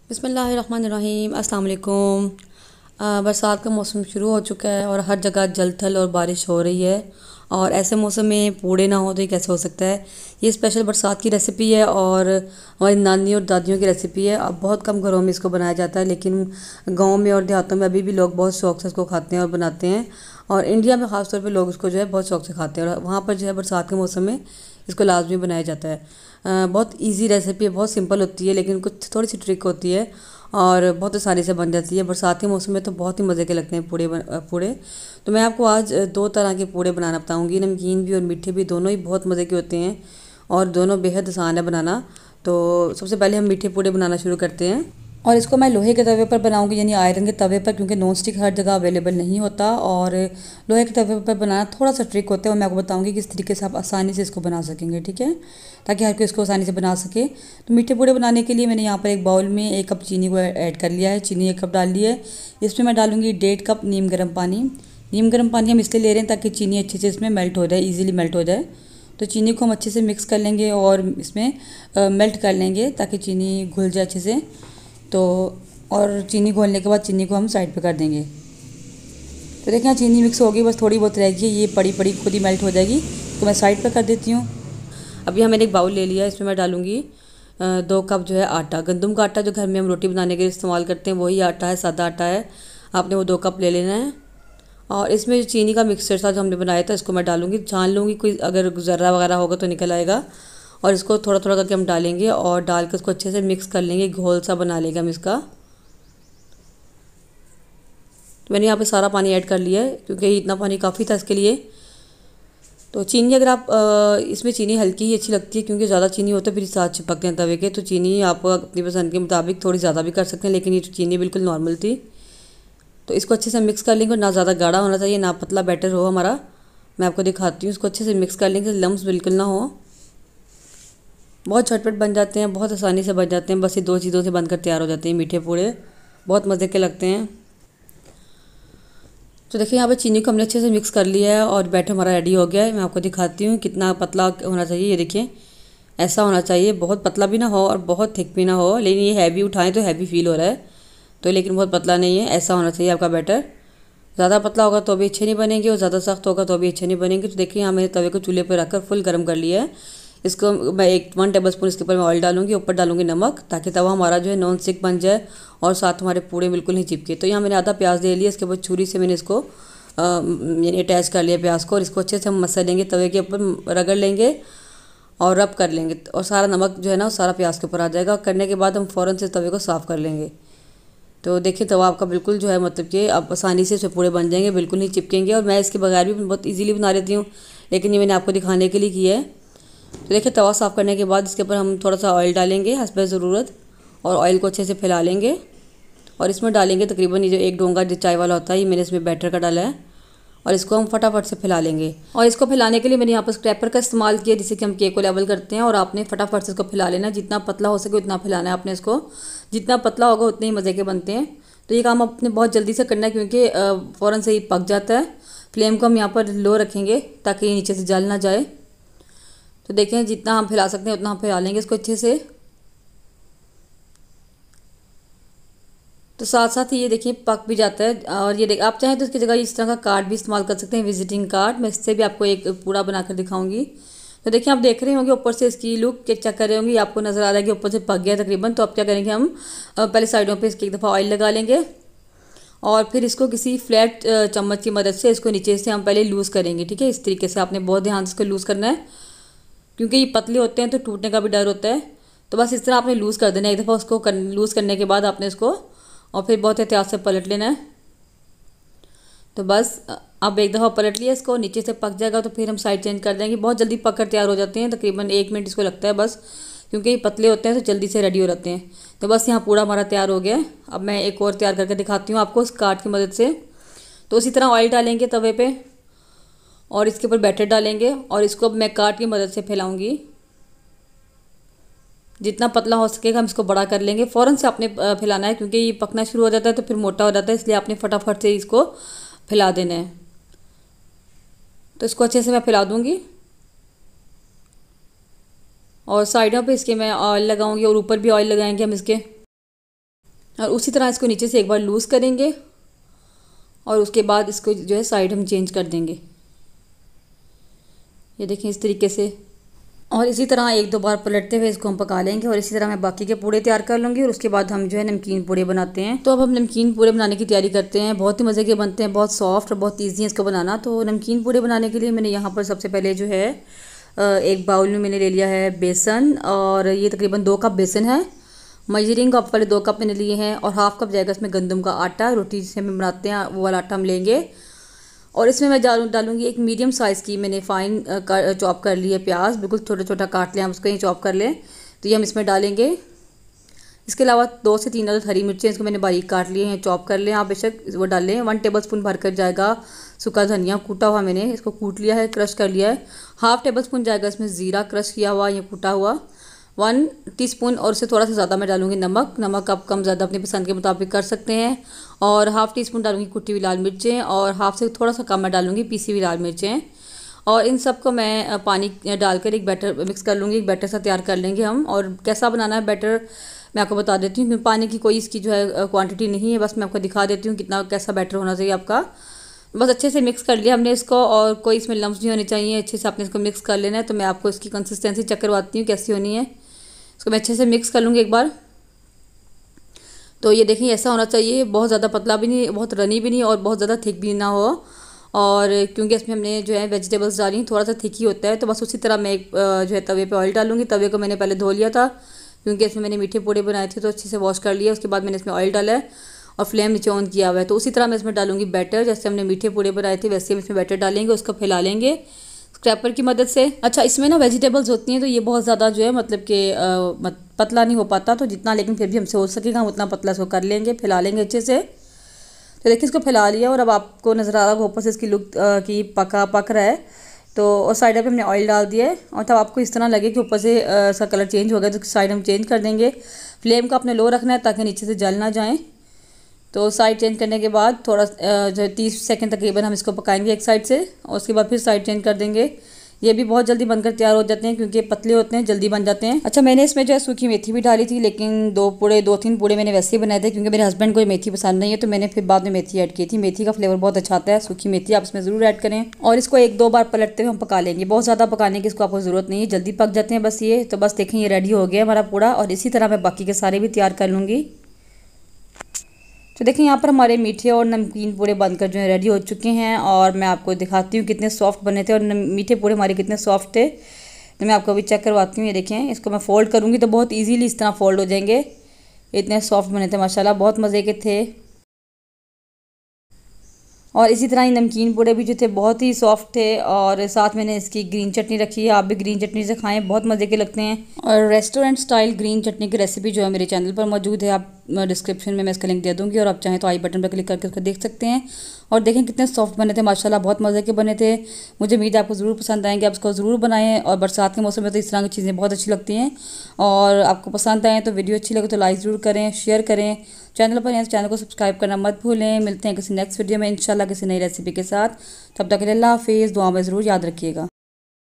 बिस्मिल्लाहिर्रहमानिर्रहीम अस्सलाम वालेकुम। बरसात का मौसम शुरू हो चुका है और हर जगह जल थल और बारिश हो रही है। और ऐसे मौसम में पूड़े ना हो तो ये कैसे हो सकता है। ये स्पेशल बरसात की रेसिपी है और हमारी नानी और दादियों की रेसिपी है। अब बहुत कम घरों में इसको बनाया जाता है, लेकिन गाँव में और देहातों में अभी भी लोग बहुत शौक से इसको खाते हैं और बनाते हैं। और इंडिया में ख़ासतौर पर लोग इसको जो है बहुत शौक से खाते हैं, और वहाँ पर जो है बरसात के मौसम में इसको लाजमी बनाया जाता है। बहुत इजी रेसिपी है, बहुत सिंपल होती है, लेकिन कुछ थोड़ी सी ट्रिक होती है और बहुत आसानी से बन जाती है। बरसात के मौसम में तो बहुत ही मज़े के लगते हैं पूड़े। तो मैं आपको आज दो तरह के पूड़े बनाना बताऊंगी, नमकीन भी और मीठे भी, दोनों ही बहुत मज़े के होते हैं और दोनों बेहद आसान है बनाना। तो सबसे पहले हम मीठे पूड़े बनाना शुरू करते हैं। और इसको मैं लोहे के तवे पर बनाऊंगी, यानी आयरन के तवे पर, क्योंकि नॉन स्टिक हर जगह अवेलेबल नहीं होता। और लोहे के तवे पर बनाना थोड़ा सा ट्रिक होता है, और मैं आपको बताऊंगी किस तरीके से आप आसानी से इसको बना सकेंगे, ठीक है, ताकि हर कोई इसको आसानी से बना सके। तो मीठे पूड़े बनाने के लिए मैंने यहाँ पर एक बाउल में 1 कप चीनी को ऐड कर लिया है। चीनी 1 कप डाल ली है। इसमें मैं डालूंगी 1.5 कप नीम गर्म पानी। नीम गर्म पानी हम इसलिए ले रहे हैं ताकि चीनी अच्छे से इसमें मेल्ट हो जाए, ईजिली मेल्ट हो जाए। तो चीनी को हम अच्छे से मिक्स कर लेंगे और इसमें मेल्ट कर लेंगे ताकि चीनी घुल जाए अच्छे से। तो और चीनी घोलने के बाद चीनी को हम साइड पे कर देंगे। तो देखिए चीनी मिक्स होगी, बस थोड़ी बहुत रहेगी, ये पड़ी पड़ी खुद ही मेल्ट हो जाएगी। तो मैं साइड पे कर देती हूँ। अभी मैंने एक बाउल ले लिया, इसमें मैं डालूँगी 2 कप जो है आटा, गंदम का आटा जो घर में हम रोटी बनाने के लिए इस्तेमाल करते हैं वही आटा है, सादा आटा है। आपने वो 2 कप ले लेना है। और इसमें जो चीनी का मिक्सचर था जो हमने बनाया था, इसको मैं डालूँगी, छान लूँगी, कोई अगर ज़र्रा वगैरह होगा तो निकल आएगा। और इसको थोड़ा थोड़ा करके हम डालेंगे और डाल कर इसको अच्छे से मिक्स कर लेंगे, घोल सा बना लेंगे हम इसका। तो मैंने यहाँ पे सारा पानी ऐड कर लिया है, क्योंकि इतना पानी काफ़ी था इसके लिए। तो चीनी अगर आप इसमें चीनी हल्की ही अच्छी लगती है, क्योंकि ज़्यादा चीनी होता है फिर साथ चिपकते हैं तवे के। तो चीनी आप अपनी पसंद के मुताबिक थोड़ी ज़्यादा भी कर सकते हैं, लेकिन ये चीनी बिल्कुल नॉर्मल थी। तो इसको अच्छे से मिक्स कर लेंगे, ना ज़्यादा गाढ़ा होना चाहिए ना पतला बैटर हो हमारा। मैं आपको दिखाती हूँ, इसको अच्छे से मिक्स कर लेंगे, लम्स बिल्कुल ना हो। बहुत झटपट बन जाते हैं, बहुत आसानी से बन जाते हैं, बस ये 2 चीज़ों से बनकर तैयार हो जाते हैं मीठे पूड़े, बहुत मज़े के लगते हैं। तो देखिए यहाँ पे चीनी को हमने अच्छे से मिक्स कर लिया है और बैटर हमारा रेडी हो गया है। मैं आपको दिखाती हूँ कितना पतला होना चाहिए। ये देखिए ऐसा होना चाहिए, बहुत पतला भी ना हो और बहुत थिक भी ना हो, लेकिन ये हैवी उठाएं तो हैवी फील हो रहा है, तो लेकिन बहुत पतला नहीं है, ऐसा होना चाहिए आपका बैटर। ज़्यादा पतला होगा तो भी अच्छे नहीं बनेंगे और ज़्यादा सख्त होगा तो भी अच्छे नहीं बनेंगे। तो देखिए यहाँ मैंने तवे को चूल्हे पर रखकर फुल गर्म कर लिया है। इसको मैं 1 टेबल स्पून इसके ऊपर मैं ऑयल डालूंगी, ऊपर डालूंगी नमक, ताकि तवा हमारा जो है नॉन स्टिक बन जाए और साथ हमारे पूड़े बिल्कुल नहीं चिपके। तो यहाँ मैंने आधा प्याज ले लिया, इसके बाद छुरी से मैंने इसको यानी अटैच कर लिया प्याज को, और इसको अच्छे से हम मसल लेंगे, तवे के ऊपर रगड़ लेंगे और रब कर लेंगे, और सारा नमक जो है ना वो सारा प्याज के ऊपर आ जाएगा। और करने के बाद हम फ़ौरन से तवे को साफ़ कर लेंगे। तो देखिए तवा आपका बिल्कुल जो है मतलब कि आप आसानी से इसमें पूड़े बन जाएंगे, बिल्कुल नहीं चिपकेंगे। और मैं इसके बगैर भी बहुत इजीली बना लेती हूँ, लेकिन ये मैंने आपको दिखाने के लिए किया है। तो देखिए तवा साफ़ करने के बाद इसके ऊपर हम थोड़ा सा ऑयल डालेंगे हस्ब ज़रूरत, और ऑयल को अच्छे से फैला लेंगे। और इसमें डालेंगे तकरीबन ये जो 1 डोंगा जो चाय वाला होता है, ये मैंने इसमें बैटर का डाला है, और इसको हम फटाफट से फैला लेंगे। और इसको फैलाने के लिए मैंने यहाँ पर स्क्रैपर का इस्तेमाल किया, जिससे कि हम केक को लेवल करते हैं। और आपने फटाफट से इसको फैला लेना, जितना पतला हो सके उतना फैलाना है आपने इसको, जितना पतला होगा उतने ही मज़े के बनते हैं। तो ये काम आपने बहुत जल्दी से करना है, क्योंकि फ़ौरन से ही पक जाता है। फ्लेम को हम यहाँ पर लो रखेंगे ताकि ये नीचे से जल ना जाए। तो देखें जितना हम फैला सकते हैं उतना हम फैला लेंगे इसको अच्छे से। तो साथ साथ ही ये देखिए पक भी जाता है। और ये देख आप चाहें तो इसकी जगह इस तरह का कार्ड भी इस्तेमाल कर सकते हैं, विजिटिंग कार्ड। मैं इससे भी आपको एक पूरा बनाकर दिखाऊंगी। तो देखिए आप देख रहे होंगे ऊपर से इसकी लुक के चेक कर रहे होंगे, आपको नज़र आ रहा है कि ऊपर से पक गया तकरीबन। तो अब क्या करेंगे हम पहले साइडों पे इसकी एक दफ़ा ऑयल लगा लेंगे, और फिर इसको किसी फ्लैट चम्मच की मदद से इसको नीचे से हम पहले लूज़ करेंगे, ठीक है। इस तरीके से आपने बहुत ध्यान से इसको लूज़ करना है, क्योंकि ये पतले होते हैं तो टूटने का भी डर होता है। तो बस इस तरह आपने लूज़ कर देना है एक दफ़ा उसको। लूज़ करने के बाद आपने इसको और फिर बहुत एहतियात से पलट लेना है। तो बस अब एक दफ़ा पलट लिया इसको, नीचे से पक जाएगा तो फिर हम साइड चेंज कर देंगे। बहुत जल्दी पक कर तैयार हो जाते हैं, तकरीबन 1 मिनट इसको लगता है बस, क्योंकि ये पतले होते हैं तो जल्दी से रेडी हो जाते हैं। तो बस यहाँ पूरा हमारा तैयार हो गया है। अब मैं एक और तैयार करके दिखाती हूँ आपको इस कार्ड की मदद से। तो उसी तरह ऑयल डालेंगे तवे पे और इसके ऊपर बैटर डालेंगे, और इसको अब मैं कार्ड की मदद से फैलाऊँगी। जितना पतला हो सकेगा हम इसको बड़ा कर लेंगे। फ़ौरन से आपने फैलाना है, क्योंकि ये पकना शुरू हो जाता है तो फिर मोटा हो जाता है, इसलिए आपने फटाफट से इसको फैला देना है। तो इसको अच्छे से मैं फैला दूँगी, और साइडों पे इसके मैं ऑयल लगाऊंगी, और ऊपर भी ऑयल लगाएंगे हम इसके। और उसी तरह इसको नीचे से एक बार लूज़ करेंगे और उसके बाद इसको जो है साइड हम चेंज कर देंगे। ये देखें इस तरीके से, और इसी तरह एक दो बार पलटते हुए इसको हम पका लेंगे। और इसी तरह मैं बाकी के पूड़े तैयार कर लूँगी और उसके बाद हम जो है नमकीन पूड़े बनाते हैं। तो अब हम नमकीन पूड़े बनाने की तैयारी करते हैं। बहुत ही मज़े के बनते हैं, बहुत सॉफ्ट और बहुत ईजी है इसको बनाना। तो नमकीन पूड़े बनाने के लिए मैंने यहाँ पर सबसे पहले जो है एक बाउल में मैंने ले लिया है बेसन, और ये तकरीबन 2 कप बेसन है। मेजरिंग कप वाले 2 कप मैंने लिए हैं, और हाफ़ कप जाएगा इसमें गंदम का आटा, रोटी जिसे हम बनाते हैं वो वाला आटा हम लेंगे। और इसमें मैं डालूंगी एक मीडियम साइज़ की मैंने फ़ाइन चॉप कर ली है प्याज, बिल्कुल छोटा छोटा काट लें, हम उसको ही चॉप कर लें। तो ये हम इसमें डालेंगे। इसके अलावा 2 से 3 अदद हरी मिर्चें इसको मैंने बारीक काट लिए हैं, चॉप कर लें आप, बेशक वो डाल लें। 1 टेबल स्पून भर कर जाएगा सूखा धनिया कूटा हुआ, मैंने इसको कूट लिया है, क्रश कर लिया है। हाफ़ टेबल स्पून जाएगा इसमें ज़ीरा क्रश किया हुआ या कूटा हुआ। 1 टीस्पून और उससे थोड़ा सा ज़्यादा मैं डालूंगी नमक आप कम ज़्यादा अपनी पसंद के मुताबिक कर सकते हैं। और हाफ़ टी स्पून डालूंगी कुटी हुई लाल मिर्चें, और हाफ़ से थोड़ा सा कम मैं डालूंगी पीसी हुई लाल मिर्चें। और इन सब को मैं पानी डालकर एक बैटर मिक्स कर लूँगी, एक बैटर सा तैयार कर लेंगे हम। और कैसा बनाना है बैटर मैं आपको बता देती हूँ, क्योंकि पानी की कोई इसकी जो है क्वांटिटी नहीं है, बस मैं आपको दिखा देती हूँ कितना कैसा बैटर होना चाहिए आपका। बस अच्छे से मिक्स कर लिया हमने इसको, और कोई इसमें लम्स नहीं होने चाहिए, अच्छे से आपने इसको मिक्स कर लेना है। तो मैं आपको इसकी कंसिस्टेंसी चेक करवाती हूँ कैसी होनी है। इसको मैं अच्छे से मिक्स कर लूँगी एक बार। तो ये देखिए ऐसा होना चाहिए, बहुत ज़्यादा पतला भी नहीं, बहुत रनी भी नहीं, और बहुत ज़्यादा थिक भी ना हो। और क्योंकि इसमें हमने जो है वेजिटेबल्स डाली, थोड़ा सा थिक ही होता है। तो बस उसी तरह मैं एक जो है तवे पे ऑयल डालूंगी। तवे को मैंने पहले धो लिया था, क्योंकि इसमें मैंने मीठे पूड़े बनाए थे, तो अच्छे से वॉश कर लिया। उसके बाद मैंने इसमें ऑयल डाला है और फ्लेम नीचे ऑन किया हुआ है। तो उसी तरह मैं इसमें डालूंगी बैटर, जैसे हमने मीठे पूड़े बनाए थे वैसे हम इसमें बैटर डालेंगे, उसको फैला लेंगे स्क्रैपर की मदद से। अच्छा, इसमें ना वेजिटेबल्स होती हैं, तो ये बहुत ज़्यादा जो है मतलब कि पतला नहीं हो पाता, तो जितना लेकिन फिर भी हमसे हो सकेगा हम उतना पतला इसको कर लेंगे, फैला लेंगे अच्छे से। तो देखिए इसको फैला लिया, और अब आपको नज़र आ रहा होगा ऊपर से इसकी लुक की पक रहा है। तो और साइड पे हमने ऑयल डाल दिया है, और तब आपको इस तरह लगे कि ऊपर से इसका कलर चेंज हो गया, तो साइड हम चेंज कर देंगे। फ्लेम को आपने लो रखना है ताकि नीचे से जल ना जाए। तो साइड चेंज करने के बाद थोड़ा जो 30 सेकंड तकरीबन हम इसको पकाएंगे एक साइड से, और उसके बाद फिर साइड चेंज कर देंगे। ये भी बहुत जल्दी बनकर तैयार हो जाते हैं, क्योंकि पतले होते हैं, जल्दी बन जाते हैं। अच्छा, मैंने इसमें जो है सूखी मेथी भी डाली थी, लेकिन 2-3 पूड़े मैंने वैसे ही बनाए थे, क्योंकि मेरे हस्बैंड को मेथी पसंद नहीं है, तो मैंने फिर बाद में मेथी ऐड की थी। मेथी का फ्लेवर बहुत अच्छा आता है, सूखी मेथी आप इसमें ज़रूर ऐड करें। और इसको 1-2 बार पलटते हुए हम पका लेंगे, बहुत ज़्यादा पकाने की इसको आपको ज़रूरत नहीं है, जल्दी पक जाते हैं बस ये। तो बस देखें ये रेडी हो गया हमारा पूड़ा, और इसी तरह मैं बाकी के सारे भी तैयार कर लूँगी। तो देखिए यहाँ पर हमारे मीठे और नमकीन पूड़े बनकर जो है रेडी हो चुके हैं, और मैं आपको दिखाती हूँ कितने सॉफ्ट बने थे, और मीठे पूड़े हमारे कितने सॉफ्ट थे। तो मैं आपको अभी चेक करवाती हूँ। ये देखें, इसको मैं फ़ोल्ड करूँगी तो बहुत इजीली इस तरह फ़ोल्ड हो जाएंगे, इतने सॉफ्ट बने थे माशाल्लाह, बहुत मज़े के थे। और इसी तरह ही नमकीन पूड़े भी जो थे बहुत ही सॉफ्ट थे, और साथ मैंने इसकी ग्रीन चटनी रखी है, आप भी ग्रीन चटनी से खाएं, बहुत मज़े के लगते हैं। और रेस्टोरेंट स्टाइल ग्रीन चटनी की रेसिपी जो है मेरे चैनल पर मौजूद है, आप डिस्क्रिप्शन में मैं इसका लिंक दे दूँगी, और आप चाहें तो आई बटन पर क्लिक करके उसको देख सकते हैं। और देखें कितने सॉफ्ट बने थे माशाल्लाह, बहुत मज़े के बने थे। मुझे उम्मीद है आपको ज़रूर पसंद आएंगे, आप इसको ज़रूर बनाएं। और बरसात के मौसम में तो इस तरह की चीज़ें बहुत अच्छी लगती हैं। और आपको पसंद आएँ तो वीडियो अच्छी लगे तो लाइक ज़रूर करें, शेयर करें। चैनल पर हैं तो चैनल को सब्सक्राइब करना मत भूलें। मिलते हैं किसी नेक्स्ट वीडियो में इंशाल्लाह किसी नई रेसिपी के साथ। तब तक के लिए अल्लाह हाफिज़, दुआ में ज़रूर याद रखिएगा।